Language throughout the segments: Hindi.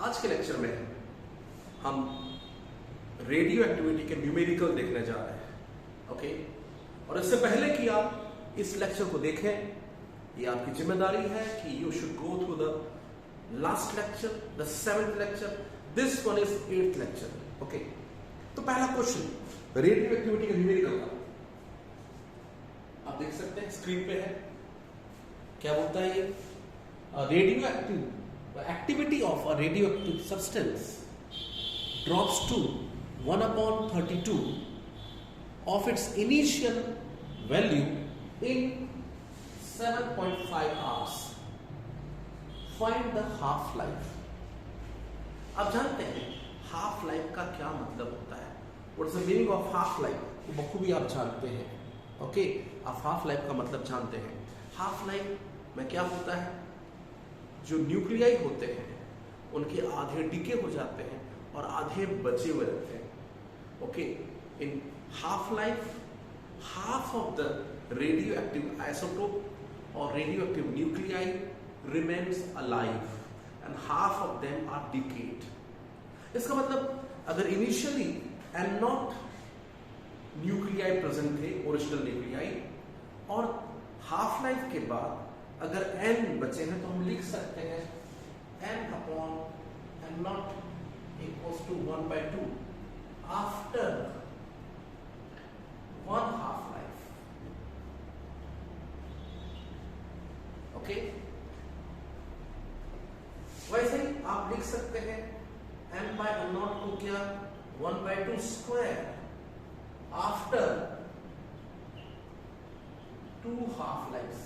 आज के लेक्चर में हम रेडियो एक्टिविटी के न्यूमेरिकल देखने जा रहे हैं। ओके, और इससे पहले कि आप इस लेक्चर को देखें, ये आपकी जिम्मेदारी है कि you should go through the last lecture, the 7th lecture, this one is 8th lecture. Okay, तो पहला क्वेश्चन रेडियो एक्टिविटी का न्यूमेरिकल का आप देख सकते हैं, स्क्रीन पे है। क्या बोलता है ये? Radio active activity of a radioactive substance drops to 1/32 of its initial value in 7.5 hours. Find the half life. आप जानते हैं हाफ लाइफ का क्या मतलब होता है? What is the meaning of half life? वो बखूबी आप जानते हैं। ओके, आप हाफ लाइफ का मतलब जानते हैं। हाफ लाइफ में क्या होता है? जो न्यूक्लियाई होते हैं उनके आधे डिके हो जाते हैं और आधे बचे हुए रहते हैं। Okay, in half life half of the radioactive isotope और radioactive nuclei remains alive and half of them are decayed. इसका मतलब अगर initially N naught nuclei present थे, ओरिजिनल न्यूक्लियाई, और हाफ लाइफ के बाद अगर n बचे हैं तो हम लिख सकते हैं n/n not equals to 1/2 after one half life. Okay, वैसे ही आप लिख सकते हैं n/n नॉट को क्या 1/2 square after 2 half life.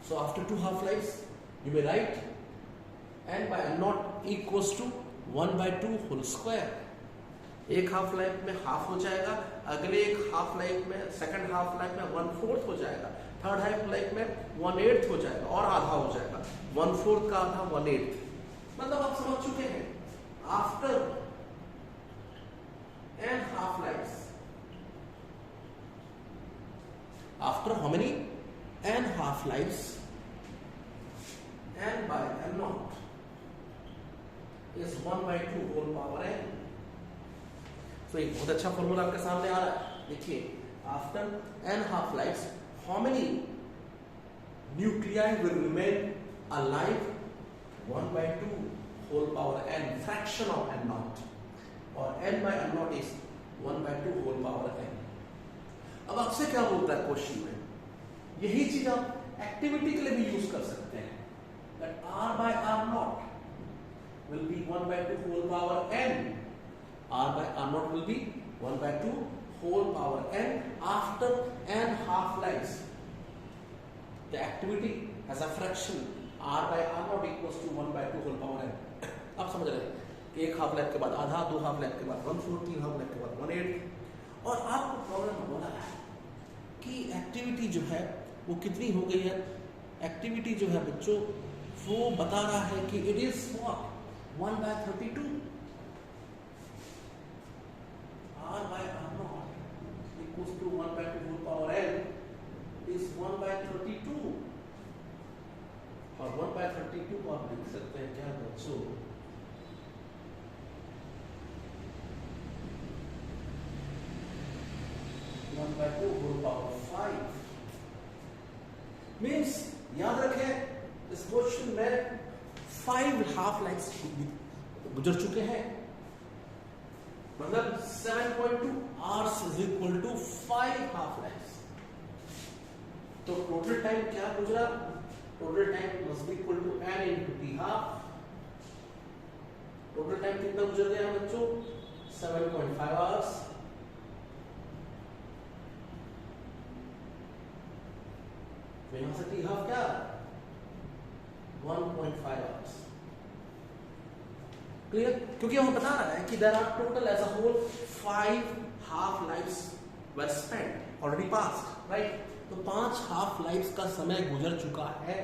So after 2 half lives, you may write n/n0 equals to 1/2 whole square. एक हाफ लाइफ में हाफ हो जाएगा, अगले एक हाफ लाइफ में, सेकंड हाफ लाइफ में 1/4 हो जाएगा, थर्ड हाफ लाइफ में 1/8 हो जाएगा और आधा हो जाएगा। 1/4 का आधा 1/8, मतलब आप समझ चुके हैं। After n half lives, after how many n half lives, n/n0 is 1/2 whole power n। तो एक बहुत अच्छा फॉर्मूला आपके सामने आ रहा है। देखिए, after n half lives, how many nuclei will remain alive? 1/2 whole power n, fraction of n0, और n/n0 is 1/2 whole power n। अब आपसे क्या बोलता है क्वेश्चन में? यही चीज आप एक्टिविटी के लिए भी यूज कर सकते हैं। That r/r0 will be 1/2 whole power n. r/r0 will be 1/2 whole power n after n half lives. The activity has a fraction r/r0 equals to 1/2 whole power n. आप समझ रहे हैं? एक हाफ लाइफ के बाद आधा, 2 हाफ लाइफ के बाद 1/4, 3 हाफ लाइफ के बाद 1/8। और आपको प्रॉब्लम बोला है कि एक्टिविटी जो है वो कितनी हो गई है। एक्टिविटी जो है बच्चों वो बता रहा है कि it is what 1/32। r/r0 equals to 1/2 whole power n is 1/32, और 1/32 को आप लिख सकते हैं क्या बच्चों? 1/2 whole power 5। मीन्स याद रखें, इस क्वेश्चन में 5 हाफ लाइफ्स गुजर चुके हैं, मतलब 7.2 hours is equal to 5 half lifes. तो टोटल टाइम क्या गुजरा? Total time must be equal to n into t half. Total time कितना गुजर गया बच्चों? 7.5 hours। यहां से टी हाफ क्या? 1.5 hours। क्लियर? क्योंकि हम बता रहा है कि there are total as a whole 5 half lifes were spent already past, right? तो 5 हाफ लाइफ्स का समय गुजर चुका है,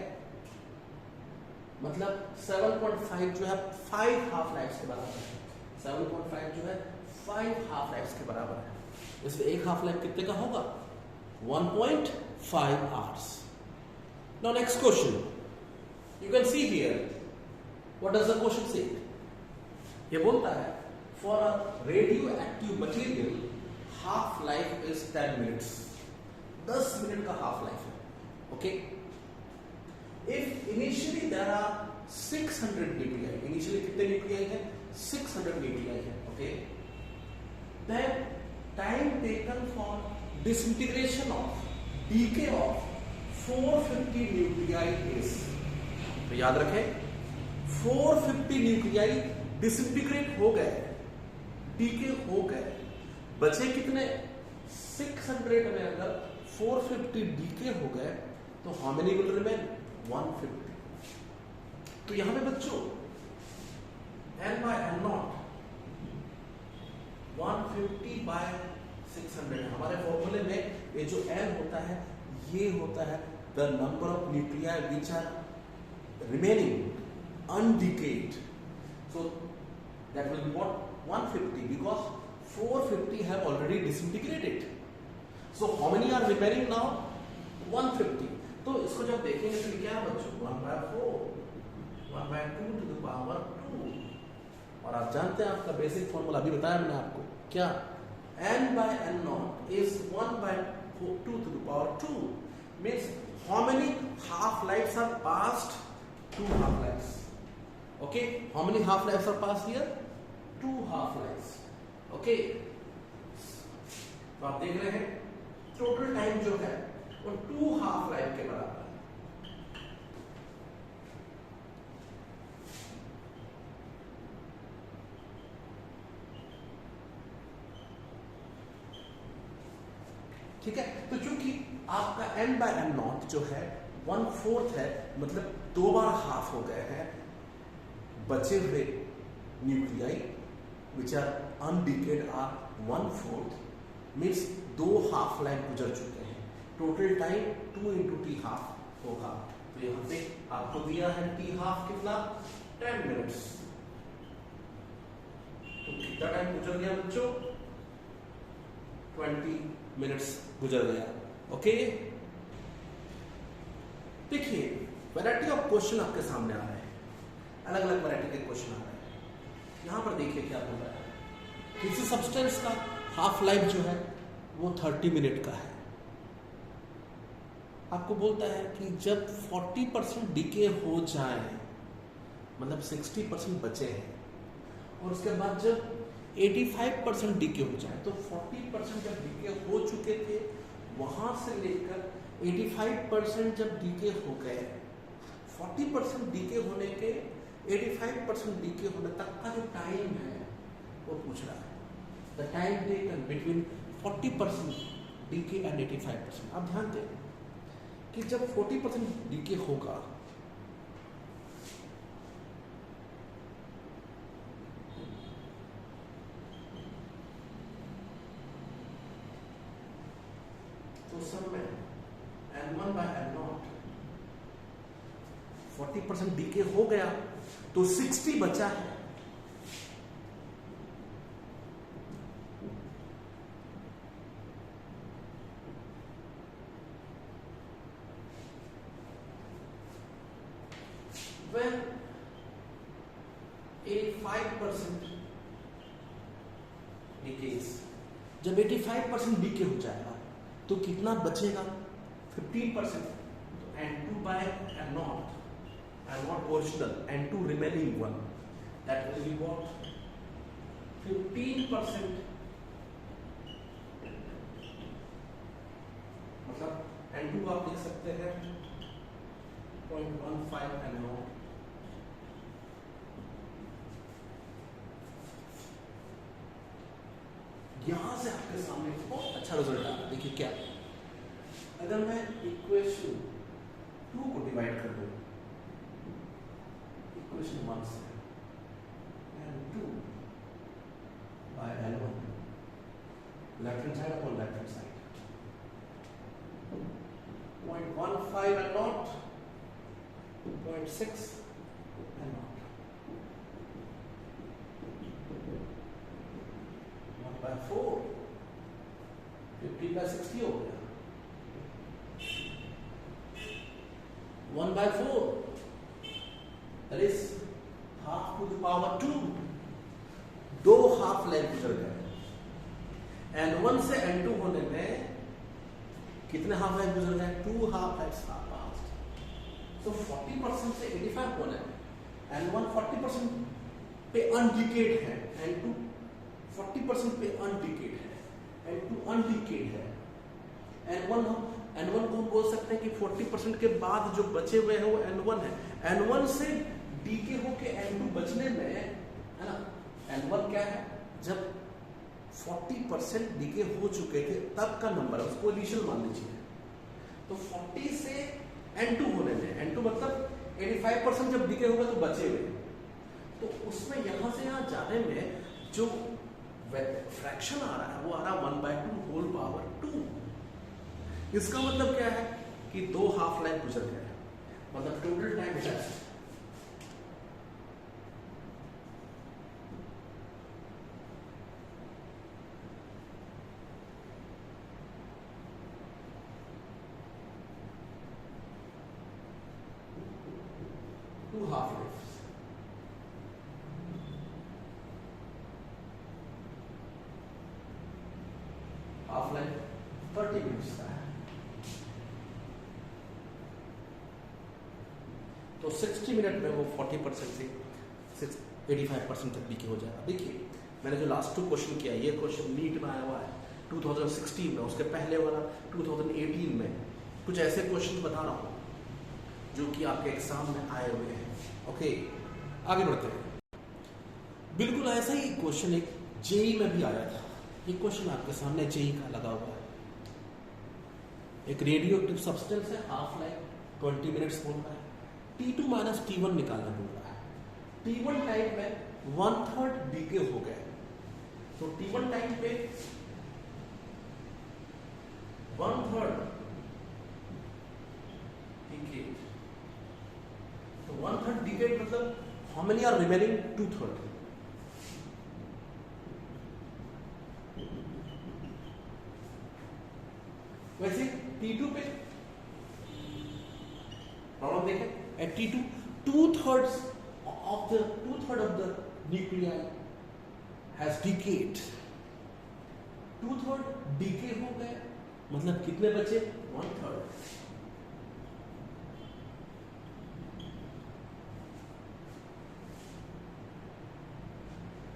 मतलब 7.5 जो है 5 हाफ लाइफ्स के बराबर है। 7.5 जो है 5 हाफ लाइफ्स के बराबर है। इसमें एक हाफ लाइफ कितने का होगा? 1.5 hours। Now next question, You can see here, what does the question say? ये बोलता है for a radioactive material half life is 10 minutes. 10 minute का half life है. Okay? If initially there are 600 nuclei, initially कितने nuclei हैं? 600 nuclei हैं. Okay? Then time taken for disintegration of decay of 450 nuclei is, तो याद रखें 450 न्यूक्लियाई डिसइंटीग्रेट हो गए, डीके हो गए, बचे कितने? 600 में अगर 450 डीके हो गए तो हाउ मेनी विल रिमेन? 150. तो यहां पे बच्चों n by n not 150 by 600 है. हमारे फॉर्मूले में ये जो n होता है ये होता है the number of nuclei which are remaining undecayed, so that will be what? 150, because 450 have already disintegrated. So how many are remaining now? 150. तो इसको जब देखेंगे तो क्या है बच्चों? 1/4, 1/2 to the power 2. और आप जानते हैं आपका बेसिक फॉर्मूला अभी बताया मैंने आपको, क्या? n by n naught is 1/2 to the power 2. Means how many half lives are passed? 2 half lives. Okay, how many half lives are passed here? 2 half lives. Okay, तो आप देख रहे हैं टोटल टाइम जो है वो 2 हाफ लाइफ के बराबर है. ठीक है, तो चूंकि आपका n by n नॉट जो है 1/4 है, मतलब 2 बार हाफ हो गए हैं, बचे हुए nuclei which are undecayed are 1/4, means 2 half life गुजर चुके हैं. Total time 2 into t half होगा. तो यहां पे आपको दिया है t हाफ कितना? 10 मिनट्स. तो कितना टाइम गुजर गया बच्चों? 20 मिनट्स गुजर गया. ओके, देखिए वैरायटी ऑफ क्वेश्चन आपके सामने आ रहे हैं, अलग अलग वैरायटी के क्वेश्चन आ रहे हैं. यहां पर देखिए क्या बोल रहा है. किसी सब्सटेंस का हाफ लाइफ जो है वो 30 मिनट का है. आपको बोलता है कि जब 40% डीके हो जाए, मतलब 60% बचे हैं, और उसके बाद जब 85% डीके हो जाए, तो 40% जब डीके हो चुके थे वहां से लेकर 85% जब डीके हो गए, 40% डीके होने के 85% डीके होने तक का जो टाइम है वो पूछ रहा है. The time taken between 40% decay and 85%. आप ध्यान दें कि जब 40% डीके होगा तो सब में n1 by n not 40% DK हो गया तो 60 बचा है. When 85% decays, जब 85% डीके हो जाएगा तो कितना बचेगा? 15%. तो n2 by n naught, and not original, n2 remaining one, that will be what? 15%. मतलब n2 आप देख सकते हैं 0.15 n naught. यहां से आपके सामने बहुत अच्छा रिजल्ट आ रहा है. देखिए क्या, अगर मैं इक्वेशन 2 को डिवाइड कर दूं इक्वेशन 1 से, n2 by n1, left hand side upon left hand side, 0.15 n naught, 0.6 n naught, 1/4, 50/60 हो गया, 1/4 that is half to the power 2, 2 half life गुजर गए। N1 से N2 होने में कितने हाफ लाइफ गुजर गए? 2 हाफ लाइफ पास्ट। तो 40% से 85 होने में N1 40% पे अनडिकेड है, N2 40% पे अनडिकेड है, N2 अनडिकेड है। N1 को हम बोल सकते हैं कि 40% के बाद जो बचे हुए हैं वो N1 है। N1 से डीके होके N2 बचने में, है ना, N1 क्या है? जब 40% डीके हो चुके थे तब का नंबर है, उसको इनिशियल मान लीजिए। तो 40 से N2 होने में, N2 मतलब 85% जब डीके होगा तो बचे हुए, तो उसमें यहां से यहां जाने में जो फ्रैक्शन आ रहा है वो आ रहा है 1/2 होल पावर 2। इसका मतलब क्या है कि 2 हाफ लाइफ गुजर गए, मतलब टोटल टाइम है 2 half life. Half life 30 minutes का है, तो 60 मिनट में वो 40% से 85% तक डीके हो जाएगा। देखिए मैंने जो लास्ट 2 क्वेश्चन किया, ये क्वेश्चन नीट में आया हुआ है 2016 में, उसके पहले वाला 2018 में, कुछ ऐसे क्वेश्चन बता रहा हूँ जो कि आपके एग्जाम में आए हुए हैं। ओके, आगे बढ़ते हैं। बिल्कुल ऐसा ही क्वेश्चन एक जेई में भी आया था। ये क्वेश्चन आपके सामने जेई का लगा हुआ है। एक रेडियो एक्टिव सब्सटेंस है, हाफ लाइफ 20 मिनट्स बोल रहा है, T2 माइनस T1 निकालना बोल रहा है। T1 टाइम में 1/3 डीके हो गए, तो T1 टाइम पे 1/3 डीके, तो 1/3 डीके मतलब हाउ मेनी आर रिमेनिंग? 2/3। वैसे T2 पे प्रॉब्लम देखें, at T2 2/3 of the nuclei has decayed, 2/3 DK हो गए, मतलब कितने बचे? 1/3।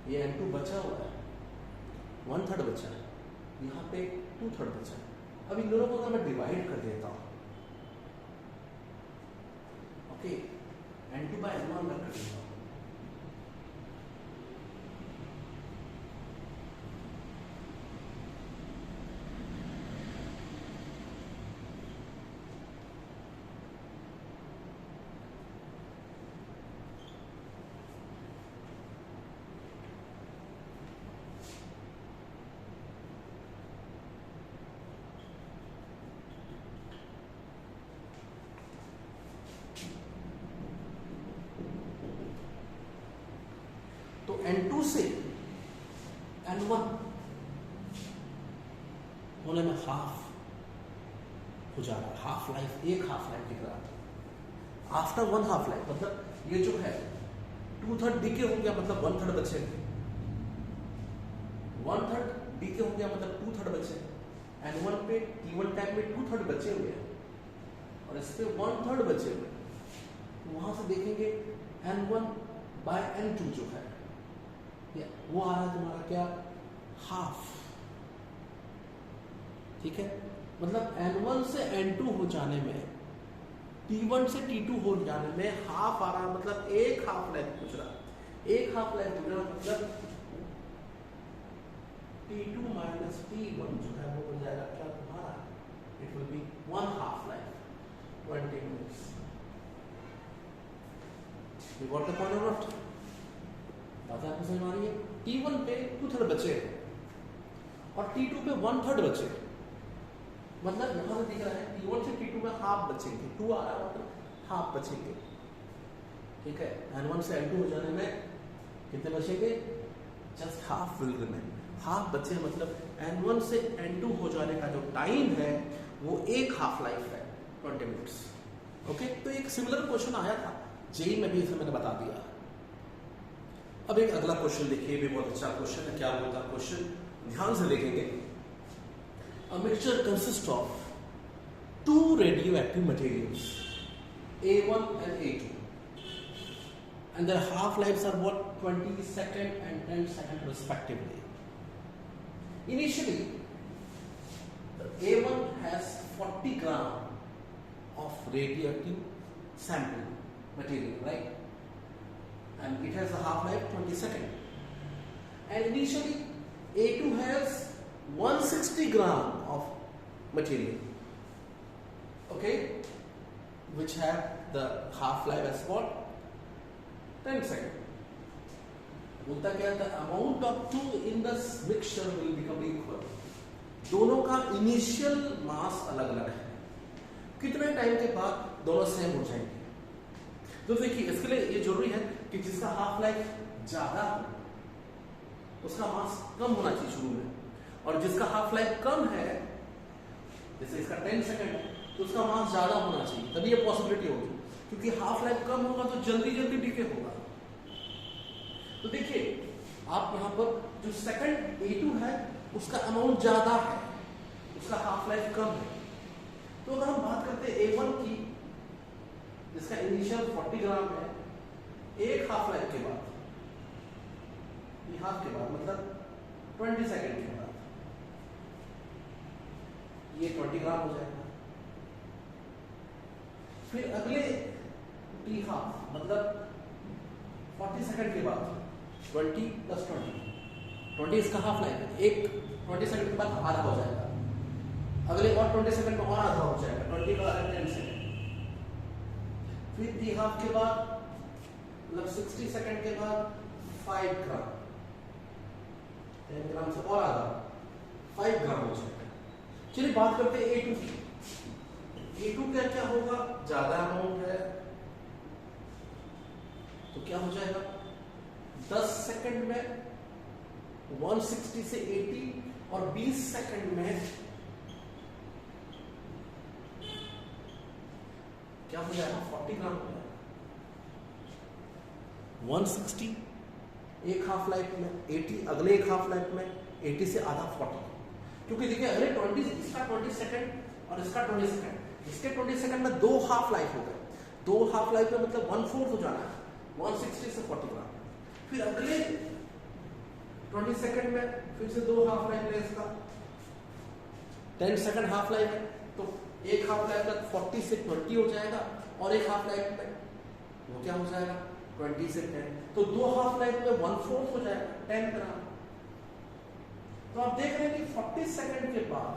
ये N2 बचा हुआ है, 1/3 बचा है, यहाँ पे 2/3 बचा है। अब इन दोनों को अगर मैं डिवाइड कर देता हूं, ओके, N2 by N1 कर देता हूं, तो N2 से N1 होने में हाफ हो जा रहा है, हाफ लाइफ, एक हाफ लाइफ दिख रहा है। आफ्टर 1 हाफ लाइफ मतलब ये जो है 2/3 डीके हो गया, मतलब 1/3 बचे, 1/3 डीके हो गया मतलब 2/3 बचे। N1 पे T1 टाइम में 2/3 बचे हुए हैं और इस पे 1/3 बचे हुए, तो वहां से देखेंगे N1 by N2 जो है वो आ रहा है तुम्हारा क्या? हाफ। ठीक है, मतलब N1 से N2 हो जाने में, T1 से T2 हो जाने में हाफ आ रहा है, मतलब एक हाफ लाइफ गुजरा, एक हाफ लाइफ गुजरा, मतलब T2 माइनस T1 जो है वो हो जाएगा क्या तुम्हारा? It will be 1 half life 20 minutes. You got the point or not? बात आपको समझ आ रही है? T1 पे 2/3 बचे और T2 पे 1/3 बचे, मतलब यहां से दिख रहा है T1 से T2 में हाफ बचेंगे, 2 आ रहा है मतलब हाफ बचेंगे। ठीक है, N1 से N2 हो जाने में कितने बचेंगे? Just half will remain, half बचे, मतलब N1 से N2 हो जाने का जो टाइम है वो एक हाफ लाइफ है 20 मिनट्स। ओके, तो एक सिमिलर क्वेश्चन आया था जेई में भी इसे मैंने बता दिया। अब एक अगला क्वेश्चन देखिए, भी बहुत अच्छा क्वेश्चन है। क्या बोलता है क्वेश्चन, ध्यान से देखेंगे। A mixture consist of two radioactive materials A1 and A2 and their half lives are what, 20 second and 10 second respectively. Initially A1 has 40 gram of radioactive sample material, right? And it has a half life 20 second. And initially A2 has 160 gram of material, okay, which have the half life as what, 10 second. बोलता क्या है, the amount of two in the mixture will become equal. दोनों का इनिशियल मास अलग अलग है, कितने टाइम के बाद दोनों सेम हो जाएंगे। तो देखिए इसके लिए ये जरूरी है कि जिसका हाफ लाइफ ज्यादा हो उसका मास कम होना चाहिए शुरू में, और जिसका हाफ लाइफ कम है, जैसे इसका 10 सेकंड है, तो उसका मास ज्यादा होना चाहिए, तभी ये पॉसिबिलिटी होगी। क्योंकि हाफ लाइफ कम होगा तो जल्दी जल्दी डीके होगा। तो देखिए आप यहाँ पर जो सेकंड A2 है उसका अमाउंट ज्यादा है, उसका हाफ लाइफ कम है। तो अगर हम बात करते हैं A1 की, जिसका इनिशियल 40 ग्राम है, एक हाफ लाइफ के बाद, ये हाफ के बाद मतलब 20 सेकंड के बाद ये 20 ग्राम हो जाएगा। फिर अगले टी हाफ मतलब 40 सेकंड के बाद 20 + 20 इसका हाफ लाइफ है। एक 20 सेकंड के बाद आधा हो जाएगा, अगले और 20 सेकंड में और आधा हो जाएगा, 20 का 10 सेकंड। फिर टी हाफ के बाद मतलब 60 सेकंड के बाद 5 ग्राम, 10 ग्राम से और आधा 5 ग्राम हो जाएगा। चलिए बात करते हैं A2 की। A2 का क्या होगा, ज्यादा अमाउंट है तो क्या हो जाएगा, 10 सेकंड में 160 से 80 और 20 सेकंड में क्या हो जाएगा, 40 ग्राम हो जाएगा। 160 एक हाफ लाइफ में, 80 अगले एक हाफ लाइफ में, 80 से आधा 40। क्योंकि देखिए अगले 20, इसका 20 सेकंड और इसका 20 सेकंड, इसके 20 सेकंड में दो हाफ लाइफ हो गए, दो हाफ लाइफ में मतलब 1/4 हो जाना है, 160 से 40 ग्राम। फिर अगले 20 सेकंड में फिर से दो हाफ लाइफ है, इसका 10 सेकंड हाफ लाइफ है, तो एक हाफ लाइफ तक 40 से 20 हो जाएगा, और एक हाफ लाइफ में वो क्या हो जाएगा, 20 से 10, तो दो हाफ लाइफ में 1/4 हो जाएगा, 10 ग्राम। तो आप देख रहे हैं कि 40 सेकंड के बाद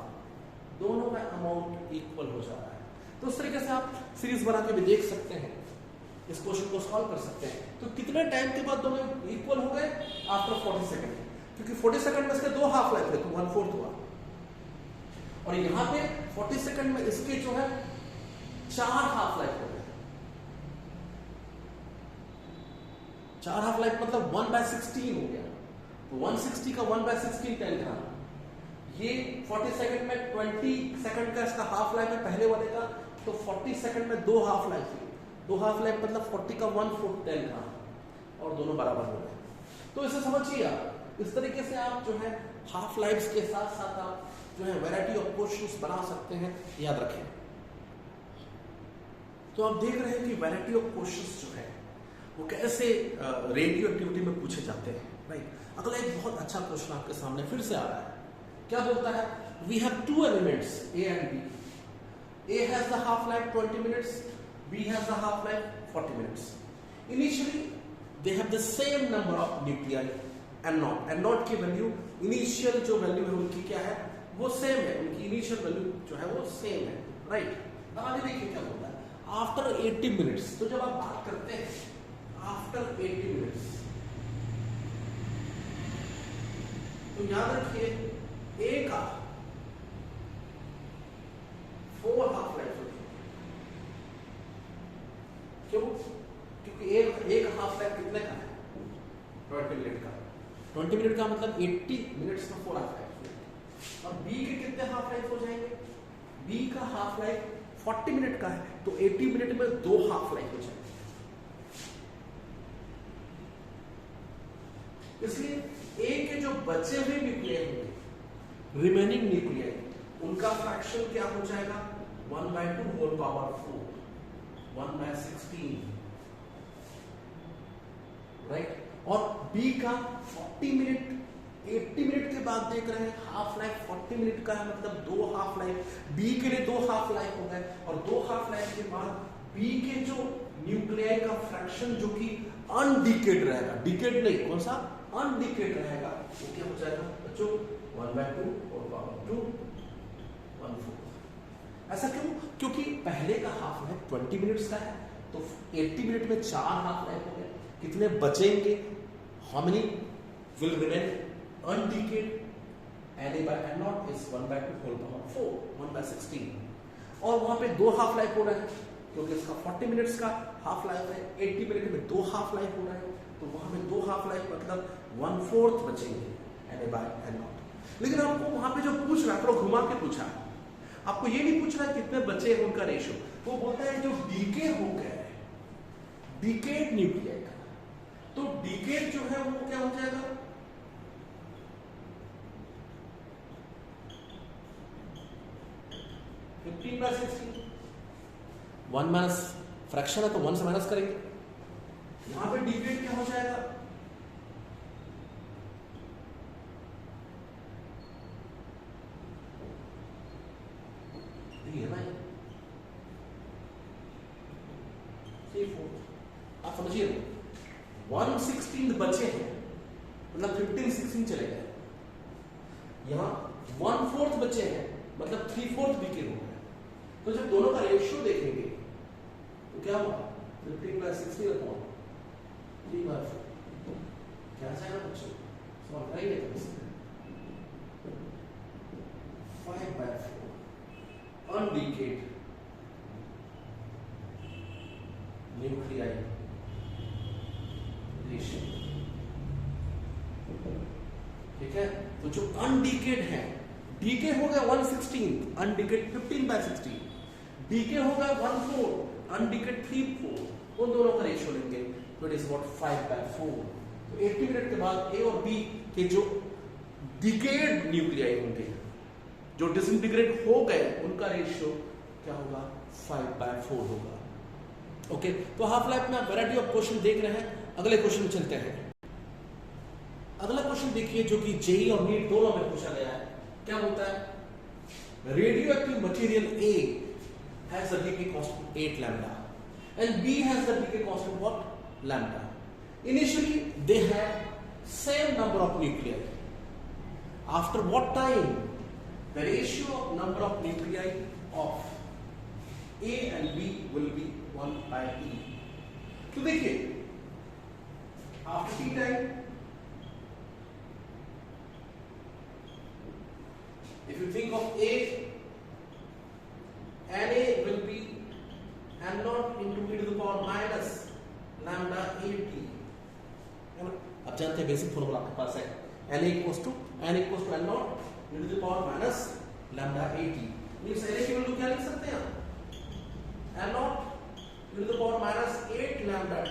दोनों का अमाउंट इक्वल हो जा रहा है। तो उस तरीके से आप सीरीज बना के भी देख सकते हैं, इस क्वेश्चन को सॉल्व कर सकते हैं। तो कितने टाइम के बाद दोनों इक्वल हो गए, आफ्टर 40 सेकंड, क्योंकि 40 सेकंड में इसके दो हाफ लाइफ थे तो 1/4 हुआ, और यहाँ पे 40 सेकंड में इसके जो है 4 हाफ लाइफ हो गए। 4 हाफ लाइफ मतलब 1/16 हो गया, तो 160 का 1/16 10 ग्राम। ये 40 सेकंड में 20 सेकंड का इसका हाफ लाइफ है पहले वाले का, तो 40 सेकंड में दो हाफ लाइफ है, दो हाफ लाइफ मतलब 40 का 1/4 10 ग्राम, और दोनों बराबर हो गए। तो इसे समझिए आप, इस तरीके से आप जो है हाफ लाइफ्स के साथ साथ आप जो है वैरायटी ऑफ क्वेश्चंस बना सकते हैं, याद रखें। तो आप देख रहे हैं कि वैरायटी ऑफ क्वेश्चंस जो है वो कैसे रेडियो एक्टिविटी में पूछे जाते हैं, राइट। अगला एक बहुत अच्छा क्वेश्चन आपके सामने फिर से आ रहा है। क्या बोलता है, we have two elements A and B. A has the half life 20 minutes, B has the half life 40 minutes. Initially they have the same number of nuclei and not की वैल्यू, इनिशियल जो वैल्यू है उनकी क्या है, वो सेम है, उनकी इनिशियल वैल्यू जो है वो सेम है, राइट। आगे देखिए क्या बोलता है, आफ्टर 80 मिनट्स। तो जब आप बात करते हैं आफ्टर 80 मिनट्स, तो याद रखिए A का 4 हाफ लाइफ होती है। क्यों, क्योंकि एक हाफ लाइफ कितने का है, 20 मिनट का। 20 मिनट का मतलब 80 मिनट्स में 4 हाफ लाइफ। और B के कितने हाफ लाइफ हो जाएंगे, B का हाफ लाइफ 40 मिनट का है, तो 80 मिनट में 2 हाफ लाइफ हो जाएंगे। इसलिए ए के जो बचे हुए न्यूक्लियाई होंगे, रिमेनिंग न्यूक्लियाई, उनका फ्रैक्शन क्या हो जाएगा 1/2 होल पावर 4, 1/16, राइट। और बी का 40 मिनट 80 मिनट के बाद देख रहे हैं हाफ लाइफ 40 मिनट का है, मतलब 2 हाफ लाइफ बी के लिए 2 हाफ लाइफ हो गए। और 2 हाफ लाइफ के बाद बी के जो न्यूक्लियाई का फ्रैक्शन जो कि अनडिकेड रहेगा, डिकेड नहीं, कौन सा अनडिकेड रहेगा, वो क्या हो जाएगा बच्चों 1/2 और पावर 2 1/4। ऐसा क्यों? क्योंकि पहले का हाफ लाइफ 20 मिनट्स का है, तो 80 मिनट में 4 हाफ लाइफ हो गए, कितने बचेंगे, how many will remain undecayed, Na/N0 is 1/2 whole power 4, 1/16। और वहां पे 2 हाफ लाइफ हो रहा है, क्योंकि इसका 40 मिनट्स का हाफ लाइफ है, 80 मिनट में 2 हाफ लाइफ हो रहा है, तो वहां में 2 हाफ लाइफ मतलब 1/4 बचेंगे Na/N0। लेकिन आपको वहां पे जो पूछ रहा है, थोड़ा घुमा के पूछा है, आपको ये नहीं पूछ रहा है कितने बचे हैं उनका रेशियो, वो बोलता है जो डीके हो गया है, डीकेड न्यूक्लियाई का, तो डीकेड जो है वो क्या हो जाएगा 15/16, 1 माइनस फ्रैक्शन है तो 1 से माइनस करेंगे, यहां पे डिकेड क्या हो जाएगा ये ना 3/4, आप समझिए 1/16 बचे हैं, मतलब 15/16 चले गए, यहां 1/4 बचे हैं, मतलब 3/4 डीके हो गया। तो जब दोनों का रेशियो देखेंगे तो क्या हुआ 15/16 अपॉन 3/4, क्या जाएगा बच्चों, सॉल्व करेंगे तो 5/4 अनडिकेड न्यूक्लियाई रेशियो, ठीक है। तो जो अनडिकेड है, डीके हो गया 1/16, अनडिकेड 15/16, डीके हो गया 1/4, अनडिकेड 3/4, उन दोनों का रेशियो लेंगे तो इट इज व्हाट 5/4। तो 80 मिनट के बाद ए और बी के जो डिकेड न्यूक्लियाई होंगे, जो डिसइंटीग्रेट हो गए, उनका रेशियो क्या होगा 5/4 होगा। ओके, तो हाफ लाइफ में आप वैरायटी ऑफ क्वेश्चन देख रहे हैं। अगले क्वेश्चन में चलते हैं। अगला क्वेश्चन देखिए जो कि जेई और नीट दोनों में पूछा गया है। क्या बोलता है, radio active material A has the decay constant 8 lambda and B has the decay constant what lambda. Initially they have same number of nuclei. After what time the ratio of number of nuclei of A and B will be 1/E. तो देखिए after T time, if you think of A, Na will be n0 into e to the power minus lambda at. अब जानते हैं बेसिक फॉर्मूला आपके पास है, n equals to n0 e to the power minus lambda at। Means n की वैल्यू क्या लिख सकते हैं आप, n0 e to the power minus 8 lambda t,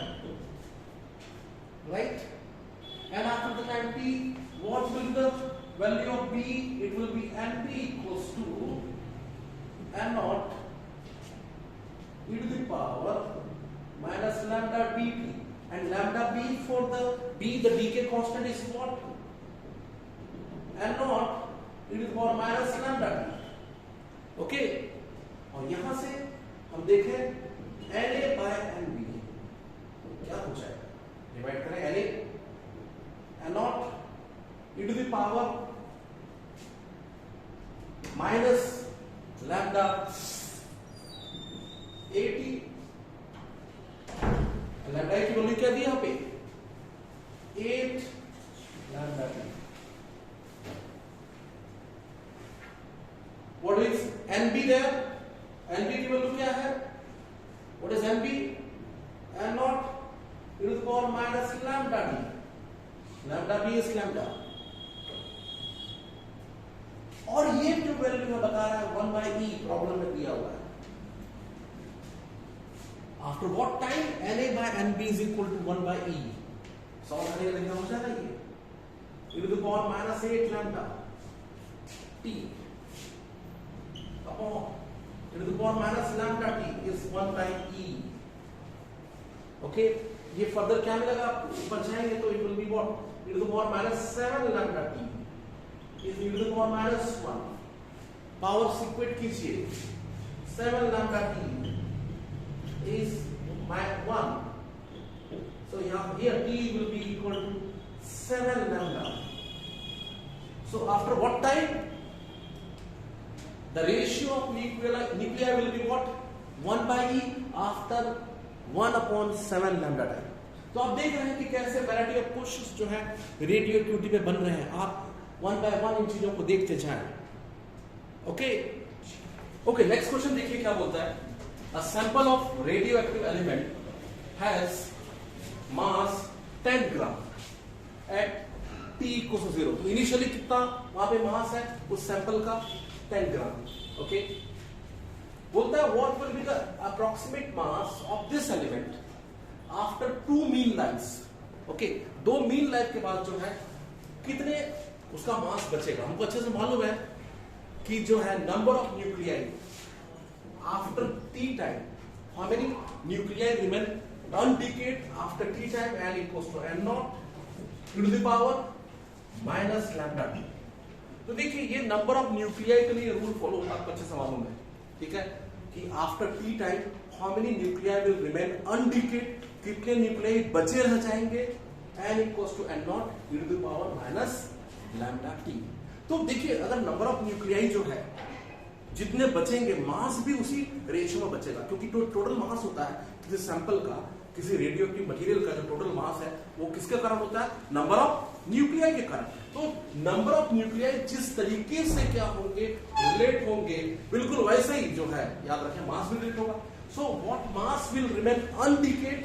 right? And after the time t, what will be the value of b? It will be nb equals to n0 e to the power minus lambda bt, and lambda b for the b, the decay constant is what, n0 e to the power minus lambda t। Okay, और यहां से हम देखें Na by Nb क्या हो जाएगा, डिवाइड करें Na n0 e to the power minus lambda 80, lambda की वैल्यू क्या दी यहाँ पे 8 lambda t. What is NB there, NB की वैल्यू क्या है, what is NB, n0 e to the power minus lambda t, lambda b is lambda। और ये जो वैल्यू है बता रहा है 1/E, प्रॉब्लम में दिया हुआ है। After what time Na by Nb is equal to 1/E, solve करेंगे तो क्या हो जाएगा ये e to the power minus 8 lambda t upon e to the power minus lambda t is 1 by e. Okay, ये फर्दर क्या मिलेगा आपको, ऊपर जाएंगे तो it will be what, e to the power minus 7 lambda t is e to the power minus 1. Power सिक्वेट कीजिए, 7 lambda t is my 1. So here t will be equal to 7 lambda. So after what time? The ratio of nuclei will be what? 1 by e after 1 upon 7 lambda time. तो आप देख रहे हैं कि कैसे वैरायटी ऑफ क्वेश्चंस जो है रेडियो एक्टिविटी में बन रहे हैं. आप 1 by 1 इन चीजों को देखते जाएं. ओके, नेक्स्ट क्वेश्चन देखिए क्या बोलता है. A sample of radioactive element has mass 10 gram at t equals to 0. तो इनिशियली कितना वहां पे मास है उस सैंपल का? 10 ग्राम. ओके, बोलता है what will be the approximate mass of this element after 2 mean lives. Okay, 2 mean life के बाद जो है कितने उसका मास बचेगा. हमको अच्छे से मालूम है कि जो है number of nuclei after t time, how many nuclei remain undecayed after t time, n equals to n nought to the power minus lambda t. तो देखिए ये नंबर ऑफ न्यूक्लियाई के लिए रूल फॉलो आपको अच्छे से मालूम है. ठीक है कि after t time how many nuclei will remain undecayed, कितने न्यूक्लियाई बचे रह जाएंगे, n equals to n nought to the power minus lambda t. तो देखिए अगर नंबर ऑफ न्यूक्लियाई जो है जितने बचेंगे, मास भी उसी रेशियो में बचेगा, क्योंकि टोटल मास होता है किसी सैंपल का, किसी रेडियोएक्टिव मटेरियल का जो टोटल मास है वो किसके कारण होता है? नंबर ऑफ न्यूक्लियाई के कारण. तो नंबर ऑफ न्यूक्लियाई जिस तरीके से क्या होंगे, रिलेट होंगे, बिल्कुल वैसे ही जो है याद रखें मास भी रिलेट होगा. So what mass will remain undecayed,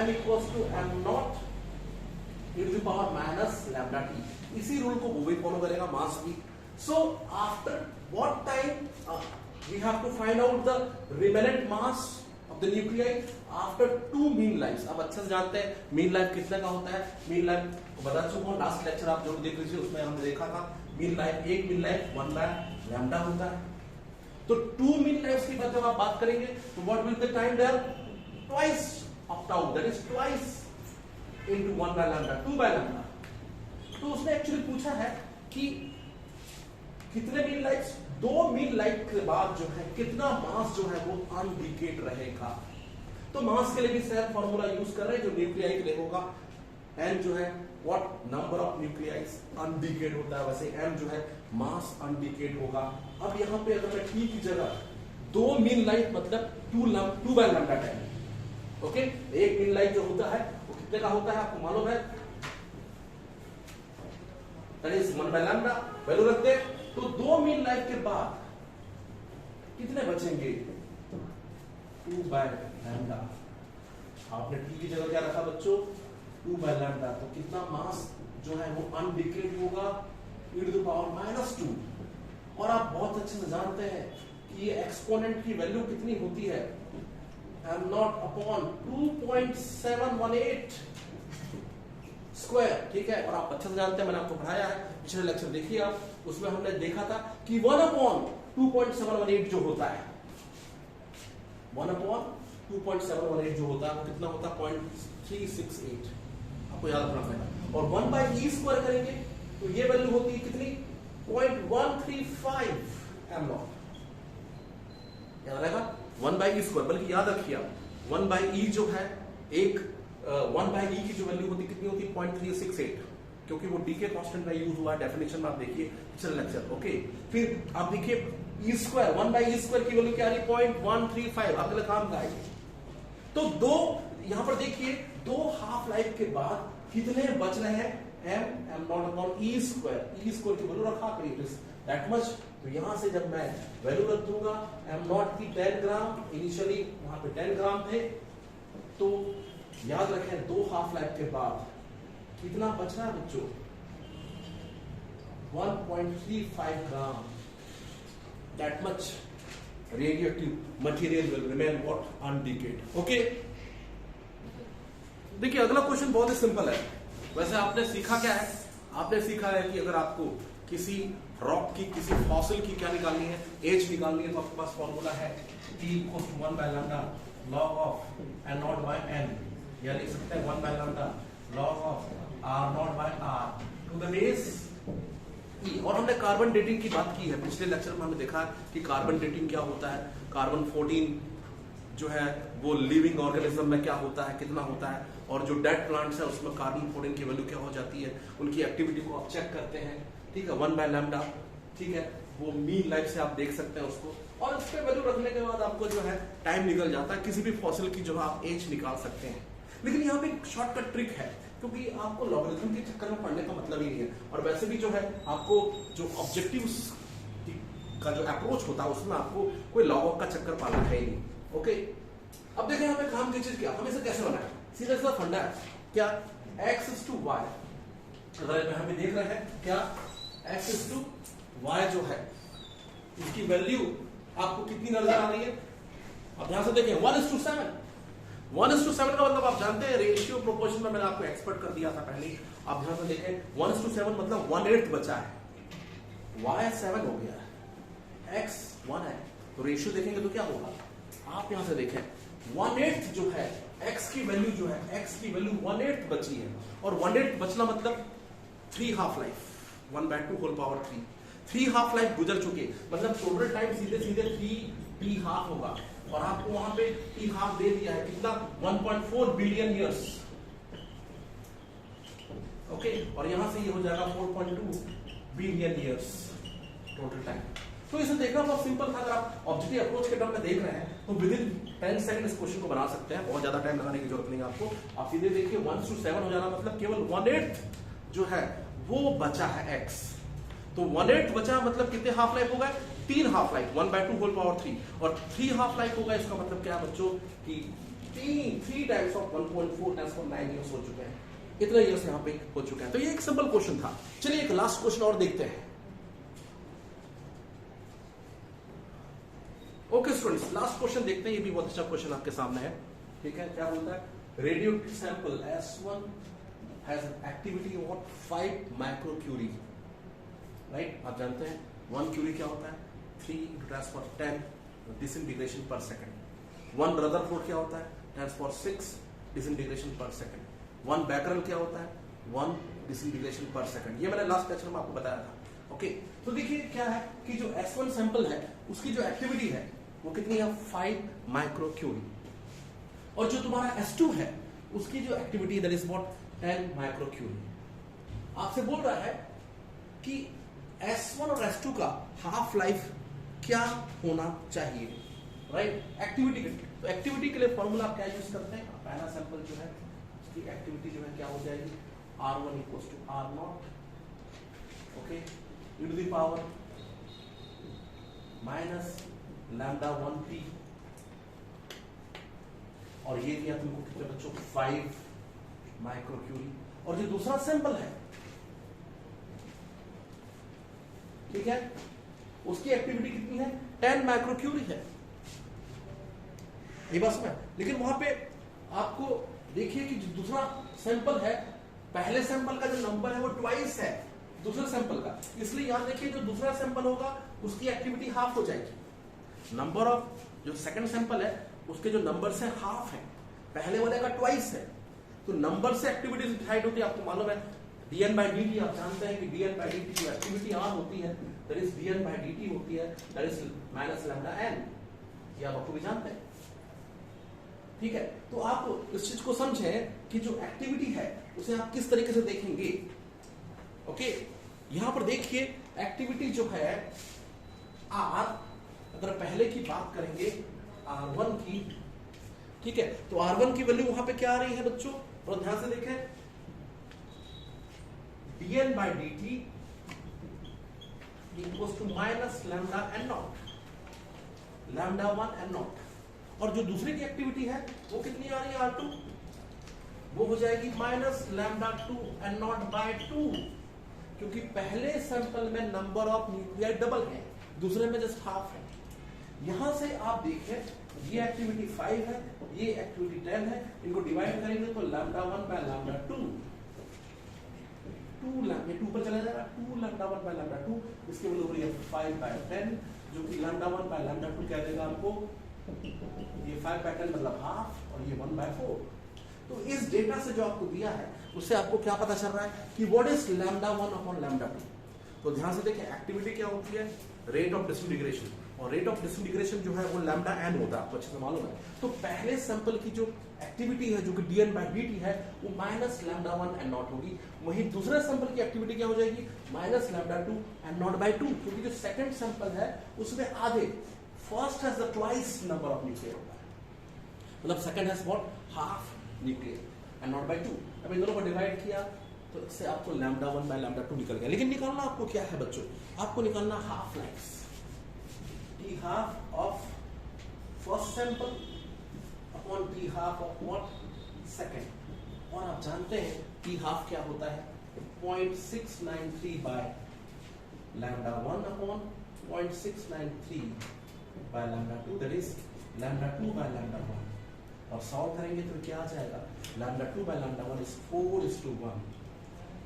m equals to m nought e to the power minus lambda t. इसी रूल को वो भी फॉलो करेगा, मास भी. So after what time we have to find out the remnant mass of the nuclei after 2 mean lifes. आप अच्छे से जानते हैं मीन लाइफ कितने का होता है. मीन लाइफ को बता चुका हूं, लास्ट लेक्चर आप जरूर देख लीजिए, उसमें हमने देखा था मीन लाइफ, एक मीन लाइफ 1 by लैम्डा होता है. तो 2 मीन लाइफ्स की जब आप बात करेंगे तो what will the time there? Twice of tau, that is twice into 1 by lambda, 2 by lambda. तो उसने एक्चुअली पूछा है कि कितने मीन लाइफ्स, 2 मीन लाइफ के बाद जो है कितना मास जो है वो अनडिकेड रहेगा. तो मास के लिए भी सेम फार्मूला यूज कर रहे हैं जो न्यूक्लियाई के लिए होगा. n जो है व्हाट नंबर ऑफ न्यूक्लियाइज अनडिकेड होता है, वैसे m जो है मास अनडिकेड होगा. अब यहां पे अगर मैं t की जगह 2 मीन लाइफ मतलब 2 by lambda टाइम. ओके, एक मीन लाइफ जो होता है कितने का होता है आपको मालूम है, that is 1 by lambda. Value रखते हैं तो 2 मीन लाइफ के बाद कितने बचेंगे? 2 by lambda. आपने t की जगह क्या रखा बच्चों? 2 by lambda. तो कितना मास जो है वो अनडिकेड होगा? e to the power minus 2. और आप बहुत अच्छे से जानते हैं कि ये एक्सपोनेंट की वैल्यू कितनी होती है? m not upon 2.718 square. ठीक है, और आप अच्छे से जानते हैं, मैंने आपको पढ़ाया है पिछले लेक्चर देखिए आप, उसमें हमने देखा था कि 1 अपॉन 2.718 जो होता है, 1 अपॉन 2.718 जो होता है वो कितना होता है? 0.368. आपको याद रखना पड़ेगा. और 1 by e स्क्वायर करेंगे तो ये वैल्यू होती है कितनी? 0.135 m नॉट. याद रहेगा 1 by e स्क्वायर, बल्कि याद रखिए आप 1 by e जो है, एक 1 by e की जो वैल्यू होती कितनी होती? 0.368, क्योंकि वो डीके कांस्टेंट में यूज हुआ है. डेफिनेशन में आप देखिए पिछले लेक्चर. ओके, फिर आप देखिए e square, 1 by e square की वैल्यू क्या आ रही? 0.135. आपके लिए काम का आएगी. तो दो यहां पर देखिए 2 हाफ लाइफ के बाद कितने बच रहे हैं? m not upon e square. e square की वैल्यू रखा करिए दैट मच. तो यहां से जब मैं वैल्यू रख दूंगा m नॉट की 10 ग्राम, इनिशियली वहां पे 10 ग्राम थे, तो याद रखें 2 हाफ लाइफ के बाद कितना बच रहा है बच्चों? 1.35 gram. That much radioactive material will remain what? Undecayed. Okay? देखिए अगला क्वेश्चन बहुत ही सिंपल है. वैसे आपने सीखा क्या है? आपने सीखा है कि अगर आपको किसी रॉक की, किसी फॉसिल की क्या निकालनी है, एज निकालनी है, तो आपके पास फॉर्मूला है T = 1 by lambda log of n0 by n, या लिख सकते हैं 1 by lambda log of r0 by r to the base E। और हमने कार्बन डेटिंग की बात की है पिछले लेक्चर में, हमने देखा कि कार्बन डेटिंग क्या होता है, कार्बन 14 जो है वो लिविंग ऑर्गेनिज्म में क्या होता है, कितना होता है, और जो डेड प्लांट्स है उसमें कार्बन 14 की वैल्यू क्या हो जाती है, उनकी एक्टिविटी को आप चेक करते हैं, ठीक है, 1 by lambda, ठीक है, वो मीन लाइफ से आप देख सकते हैं उसको, और उस पर वैल्यू रखने के बाद आपको जो है टाइम निकल जाता है, किसी भी फॉसिल की जो है आप एज निकाल सकते हैं। लेकिन यहाँ पे एक शॉर्टकट ट्रिक है, क्योंकि आपको लॉगरिथम के चक्कर में पढ़ने का मतलब ही नहीं है, और वैसे भी जो है आपको जो ऑब्जेक्टिव्स का जो अप्रोच होता है उसमें आपको कोई लॉग का चक्कर पाना है ही नहीं। ओके, अब देखें हमें काम की चीज क्या, हमें इसे कैसे बनाया, सीधा सीधा फंडा है क्या, x to y, अगर यहाँ पे देख रहे हैं क्या x to y जो है इसकी वैल्यू आपको कितनी नजर आ रही है, अब ध्यान से देखें 1:7, 1:7 का मतलब आप जानते हैं रेशियो प्रोपोर्शन में मैंने आपको एक्सपर्ट कर दिया था पहले, आप ध्यान से देखें 1:7 मतलब 1/8 बचा है, y 7 हो गया है, x 1 है, तो रेशियो देखेंगे तो क्या होगा, आप यहां से देखें 1/8 जो है x की वैल्यू जो है, x की वैल्यू 1/8 बची है, और 1/8 बचना मतलब 3 half life, 1/2 whole power 3, 3 half life गुजर चुके, मतलब टोटल टाइम सीधे सीधे 3 हाफ होगा, और आपको वहां पे t हाफ दे दिया है कितना, 1.4 बिलियन ईयर्स। ओके, और यहां से ये हो जाएगा 4.2 बिलियन ईयर्स टोटल टाइम। तो इसे देखना बहुत सिंपल था, अगर आप ऑब्जेक्टिव अप्रोच के टर्म में देख रहे हैं तो विद इन 10 सेकंड इस क्वेश्चन को बना सकते हैं, बहुत ज्यादा टाइम लगाने की जरूरत नहीं है आपको, आप सीधे देखिए 1:7 हो जाना मतलब केवल 1/8 जो है वो बचा है x, तो 1/8 बचा मतलब कितने हाफ लाइफ होगा, 3 हाफ लाइफ, 1/2 होल पावर 3, और 3 हाफ लाइफ होगा, इसका मतलब क्या है बच्चों कि 3 टाइम्स ऑफ 1.4 10 9 इयर्स हो चुके हैं, इतने इयर्स यहाँ पे हो चुके हैं। तो ये एक सिंपल क्वेश्चन था। चलिए एक लास्ट क्वेश्चन और देखते हैं। ओके स्टूडेंट्स, लास्ट क्वेश्चन देखते हैं, ये भी बहुत अच्छा क्वेश्चन आपके सामने है, ठीक है, क्या बोलता है, radio sample S1 has activity of 5 microcurie, right, आप जानते हैं 1 क्यूरी क्या होता है, 3 × 10 डिसइंटीग्रेशन पर सेकंड, 1 रदरफोर्ड क्या होता है, 10⁶ डिसइंटीग्रेशन पर सेकंड, 1 बैकरल क्या होता है, 1 डिसइंटीग्रेशन पर सेकंड, ये मैंने लास्ट लेक्चर में आपको बताया था। ओके, तो देखिए क्या है कि जो S1 सैंपल है उसकी जो एक्टिविटी है वो कितनी है, 5 माइक्रोक्यूरी, और जो तुम्हारा S2 है उसकी जो एक्टिविटी दैट इज व्हाट 10 माइक्रोक्यूरी। आपसे बोल रहा है कि S1 और S2 का हाफ लाइफ क्या होना चाहिए, राइट, एक्टिविटी के, तो एक्टिविटी के लिए फॉर्मूला आप क्या यूज करते हैं, पहला सैंपल जो है उसकी एक्टिविटी जो है क्या हो जाएगी, R1 = R0, okay, e⁻⁻⁻ λ1p, और ये दिया तुमको कितने बच्चों, 5 माइक्रोक्यूरी, और जो दूसरा सैंपल है, ठीक है, उसकी एक्टिविटी कितनी है, 10 माइक्रोक्यूरी है, ये बस में, लेकिन वहां पे आपको देखिए कि जो दूसरा सैंपल है, पहले सैंपल का जो नंबर है वो ट्वाइस है दूसरे सैंपल का, इसलिए यहां देखिए जो दूसरा सैंपल होगा उसकी एक्टिविटी हाफ हो जाएगी, नंबर ऑफ जो सेकंड सैंपल है उसके जो नंबर से हाफ है, पहले वाले का ट्वाइस है, तो नंबर से एक्टिविटी डिसाइड होती है, आपको मालूम है dn/dt, आप जानते हैं कि dn/dt की एक्टिविटी आर होती है, दैट इज dn/dt होती है, दैट इज -λn, ये आप आपको भी जानते हैं, ठीक है। तो आप इस चीज को समझें कि जो एक्टिविटी है उसे आप किस तरीके से देखेंगे। ओके, यहां पर देखिए एक्टिविटी जो है आर, अगर पहले की बात करेंगे R1 की, ठीक है, तो R1 की वैल्यू वहां पे क्या आ रही है बच्चों, और ध्यान से देखें dn/dt = -λn0, λ1 n0, और जो दूसरे की एक्टिविटी है वो कितनी आ रही है R2, वो हो जाएगी -λ2 n0/2, क्योंकि पहले सैंपल में नंबर ऑफ न्यूक्लियाई डबल है, दूसरे में जस्ट हाफ है। यहां से आप देखें ये एक्टिविटी 5 है, ये एक्टिविटी 10 है, इनको डिवाइड करेंगे तो λ1/λ2, 2 लैम्डा, ये 2 पर चला जाएगा, 2 लैम्डा 1 बाय लैम्डा 2, इसके वैल्यू हो रही है 5 बाय 10, जो कि लैम्डा 1 बाय लैम्डा 2 कह देगा आपको, ये 5 बाय 10 मतलब हाफ और ये 1 बाय 4। तो इस डेटा से जो आपको दिया है उससे आपको क्या पता चल रहा है कि what is lambda 1 upon lambda 2। तो ध्यान से देखिए, एक्टिविटी क्या होती है, रेट ऑफ डिसइंटीग्रेशन, और रेट ऑफ डिसइंटीग्रेशन जो है वो लैम्डा एन होता है, आपको अच्छे से मालूम है। तो पहले सैंपल की जो एक्टिविटी है जो कि dn बाय dt है वो माइनस लैम्डा 1 एन नॉट होगी, वहीं दूसरे सैंपल की एक्टिविटी क्या हो जाएगी, minus lambda 2 N naught by 2, क्योंकि जो सेकंड सैंपल है उसमें आधे, first has the twice number of nuclear होता है, मतलब second has what, half nuclear and naught by 2। अब इन दोनों को डिवाइड किया तो इससे आपको लैम्डा 1 बाय लैम्डा 2 निकल गया। लेकिन निकालना आपको क्या है बच्चों, आपको निकालना half life, t half of first sample upon t half of what, second। और आप जानते हैं t half क्या होता है, 0.693 by lambda 1 upon 0.693 by lambda 2, that is lambda 2 by lambda 1। और सॉल्व करेंगे तो क्या आ जाएगा, लैम्डा 2 बाय लैम्डा 1 इज 4:1।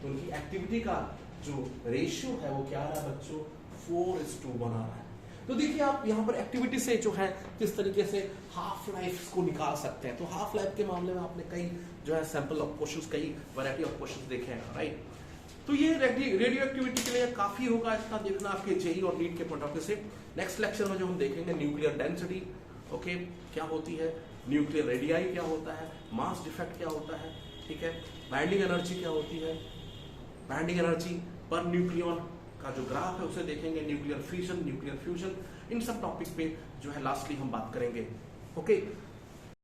तो उनकी एक्टिविटी का जो रेशियो है वो क्या आ रहा है बच्चों, 4:1 आ रहा है। तो देखिए आप यहाँ पर एक्टिविटी से जो है किस तरीके से हाफ लाइफ को निकाल सकते हैं। तो हाफ लाइफ के मामले में आपने कई जो है सैंपल ऑफ क्वेश्चंस, कई वैरायटी ऑफ क्वेश्चंस देखे हैं, राइट। तो ये रेडियो एक्टिविटी के लिए काफी होगा इसका देखना आपके जेई और नीट के पॉइंट ऑफ व्यू से। नेक्स्ट लेक्चर में जो हम देखेंगे न्यूक्लियर डेंसिटी, ओके, क्या होती है, न्यूक्लियर रेडियाई क्या होता है, मास डिफेक्ट क्या होता है, ठीक है, बाइंडिंग एनर्जी क्या होती है, बाइंडिंग एनर्जी पर न्यूक्लियन का जो ग्राफ है उसे देखेंगे, न्यूक्लियर फिशन, न्यूक्लियर फ्यूजन, इन सब टॉपिक पे जो है लास्टली हम बात करेंगे, ओके।